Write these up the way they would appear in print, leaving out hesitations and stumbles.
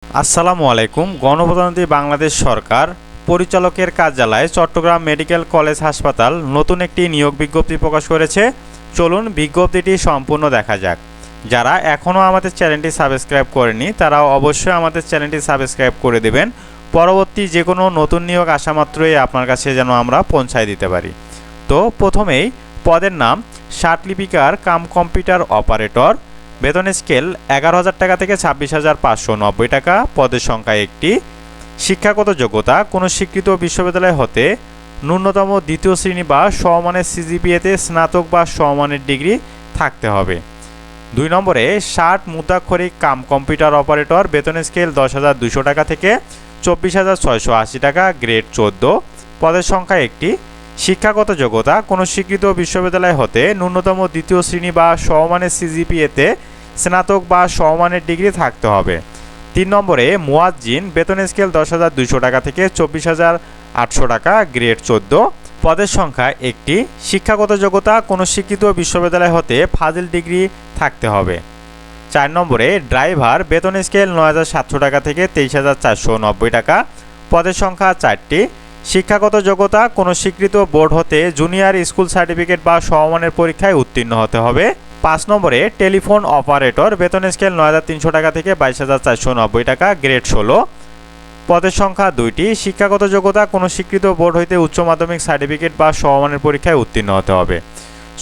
আসসালামু আলাইকুম। গণপ্রজাতন্ত্রী বাংলাদেশ সরকার পরিচালকের কার্যালয় চট্টগ্রাম মেডিকেল কলেজ হাসপাতাল নতুন একটি নিয়োগ বিজ্ঞপ্তি প্রকাশ করেছে। চলুন বিজ্ঞপ্তিটি সম্পূর্ণ দেখা যাক। যারা এখনও আমাদের চ্যানেলটি সাবস্ক্রাইব করেনি তারা অবশ্যই আমাদের চ্যানেলটি সাবস্ক্রাইব করে দেবেন, পরবর্তী যে কোনো নতুন নিয়োগ আসা মাত্রই আপনার কাছে যেন আমরা পৌঁছায় দিতে পারি। তো প্রথমেই পদের নাম ষাটলিপিকার কাম কম্পিউটার অপারেটর। বেতন স্কেল 11,000 টাকা থেকে 26,590 টাকা। পদের সংখ্যা একটি। শিক্ষাগত যোগ্যতা কোনো স্বীকৃত বিশ্ববিদ্যালয় হতে ন্যূনতম দ্বিতীয় শ্রেণী বা সমমানের সিজিপিএতে স্নাতক বা সমমানের ডিগ্রি থাকতে হবে। 2 নম্বরে 60 মুদ্রাক্ষরিক কাম কম্পিউটার অপারেটর। বেতন স্কেল 10,200 টাকা থেকে 24,680 টাকা, গ্রেড 14। পদের সংখ্যা একটি। শিক্ষাগত যোগ্যতা কোনো স্বীকৃত বিশ্ববিদ্যালয় হতে ন্যূনতম দ্বিতীয় শ্রেণী বা সমমানের সিজিপিএতে স্নাতক বা সমমানের ডিগ্রি থাকতে হবে। 3 নম্বরে মুয়াজ্জিন। বেতন স্কেল 10,200 টাকা থেকে 24,800 টাকা, গ্রেড 14। পদের সংখ্যা একটি। শিক্ষাগত যোগ্যতা কোনো স্বীকৃত বিশ্ববিদ্যালয় হতে ফাজিল ডিগ্রি থাকতে হবে। 4 নম্বরে ড্রাইভার। বেতন স্কেল 9,700 টাকা থেকে 23,490 টাকা। পদের সংখ্যা 4টি। শিক্ষাগত যোগ্যতা কোনো স্বীকৃত বোর্ড হতে জুনিয়র স্কুল সার্টিফিকেট বা সমমানের পরীক্ষায় উত্তীর্ণ হতে হবে। 5 নম্বরে টেলিফোন অপারেটর। বেতন স্কেল 9,300 টাকা থেকে 22,490 টাকা, গ্রেড 16। পদের সংখ্যা 2টি। শিক্ষাগত যোগ্যতা কোনো স্বীকৃত বোর্ড হইতে উচ্চ মাধ্যমিক সার্টিফিকেট বা সমমানের পরীক্ষায় উত্তীর্ণ হতে হবে।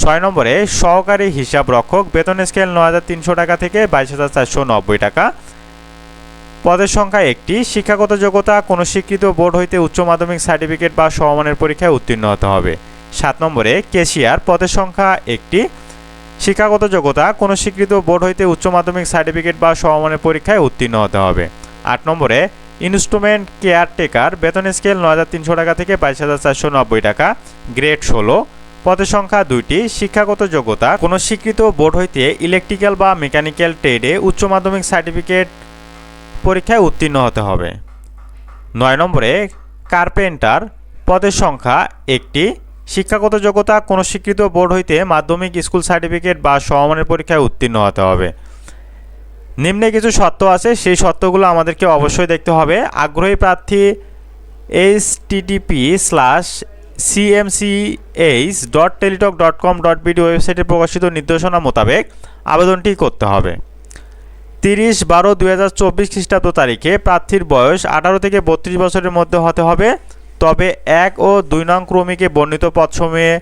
6 নম্বরে সহকারী হিসাব রক্ষক। বেতন স্কেল 9,300 টাকা থেকে 22,490 টাকা। পদের সংখ্যা একটি। শিক্ষাগত যোগ্যতা কোনো স্বীকৃত বোর্ড হইতে উচ্চ মাধ্যমিক সার্টিফিকেট বা সমমানের পরীক্ষায় উত্তীর্ণ হতে হবে। 7 নম্বরে ক্যাশিয়ার। পদের সংখ্যা একটি। শিক্ষাগত যোগ্যতা কোনো স্বীকৃত বোর্ড হইতে উচ্চ মাধ্যমিক সার্টিফিকেট বা সমমানের পরীক্ষায় উত্তীর্ণ হতে হবে। 8 নম্বরে ইনস্ট্রুমেন্ট কেয়ারটেকার। বেতন স্কেল 9,300 টাকা থেকে 22,490 টাকা, গ্রেড 16। পদের সংখ্যা 2টি। শিক্ষাগত যোগ্যতা কোনো স্বীকৃত বোর্ড হইতে ইলেকট্রিক্যাল বা মেকানিক্যাল ট্রেডে উচ্চ মাধ্যমিক সার্টিফিকেট পরীক্ষায় উত্তীর্ণ হতে হবে। 9 নম্বরে কার্পেন্টার। পদের সংখ্যা একটি। শিক্ষাগত যোগ্যতা কোনো স্বীকৃত বোর্ড হইতে মাধ্যমিক স্কুল সার্টিফিকেট বা সমমানের পরীক্ষায় উত্তীর্ণ হতে হবে। নিম্নে কিছু শর্ত আছে, সেই শর্তগুলো আমাদেরকে অবশ্যই দেখতে হবে। আগ্রহী প্রার্থী https://cmch.teletalk.com.bd ওয়েবসাইটে প্রকাশিত নির্দেশনা মোতাবেক আবেদনটি করতে হবে। 30/12/2024 খ্রিস্টাব্দ তারিখে প্রার্থীর বয়স 18 থেকে 32 বছরের মধ্যে হতে হবে। তবে 1 ও 2 নং ক্রমিকে বর্ণিত পদসমূহে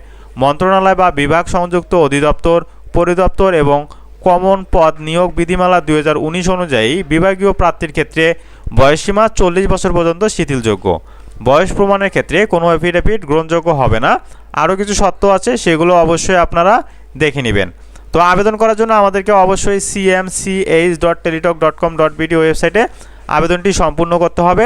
মন্ত্রণালয় বা বিভাগ সংযুক্ত অধিদপ্তর, পরিদপ্তর এবং কমন পদ নিয়োগ বিধিমালা 2019 অনুযায়ী বিভাগীয় প্রার্থীর ক্ষেত্রে বয়সসীমা 40 বছর পর্যন্ত শিথিলযোগ্য। বয়স প্রমাণের ক্ষেত্রে কোনো এফিডেভিট গ্রহণযোগ্য হবে না। আরও কিছু শর্ত আছে, সেগুলো অবশ্যই আপনারা দেখে নেবেন। তো আবেদন করার জন্য আমাদেরকে অবশ্যই cmch.teletalk.com.bd ওয়েবসাইটে আবেদনটি সম্পূর্ণ করতে হবে।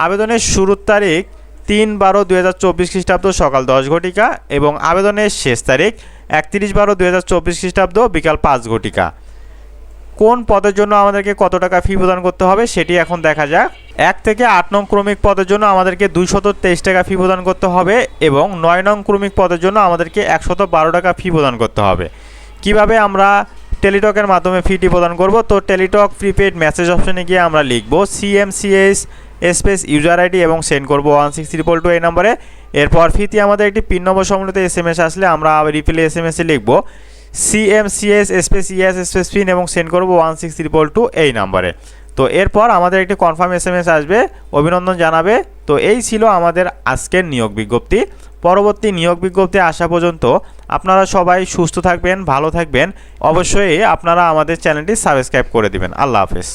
আবেদনের শুরুর তারিখ 3/12/2024 খ্রিস্টাব্দ সকাল 10 ঘটিকা এবং আবেদনের শেষ তারিখ 31/12/2024 খ্রিস্টাব্দ বিকাল 5 ঘটিকা। কোন পদের জন্য আমাদেরকে কত টাকা ফি প্রদান করতে হবে সেটি এখন দেখা যাক। 1 থেকে 8 নং ক্রমিক পদের জন্য আমাদেরকে 223 টাকা ফি প্রদান করতে হবে এবং 9 নং ক্রমিক পদের জন্য আমাদেরকে 112 টাকা ফি প্রদান করতে হবে। কিভাবে আমরা টেলিটকের মাধ্যমে ফিটি প্রদান করব? তো টেলিটক প্রিপেড মেসেজ অপশনে গিয়ে আমরা লিখব CMCH স্পেস ইউজার আইডি এবং সেন্ড করব 16322 এই নম্বরে। এরপর ফিতে আমাদের একটি পিন নম্বর সম্বলিত SMS আসলে আমরা রিপ্লে SMS-এ লিখব CMCH space E S space pin এবং সেন্ড করব 16322 এই নম্বরে। তো এরপর আমাদের একটি কনফার্ম SMS আসবে, অভিনন্দন জানাবে। তো এই ছিল আমাদের আজকের নিয়োগ বিজ্ঞপ্তি। পরবর্তী নিয়োগ বিজ্ঞপ্তি আসা পর্যন্ত আপনারা সবাই সুস্থ থাকবেন, ভালো থাকবেন। অবশ্যই আপনারা আমাদের চ্যানেলটি সাবস্ক্রাইব করে দিবেন। আল্লাহ হাফেজ।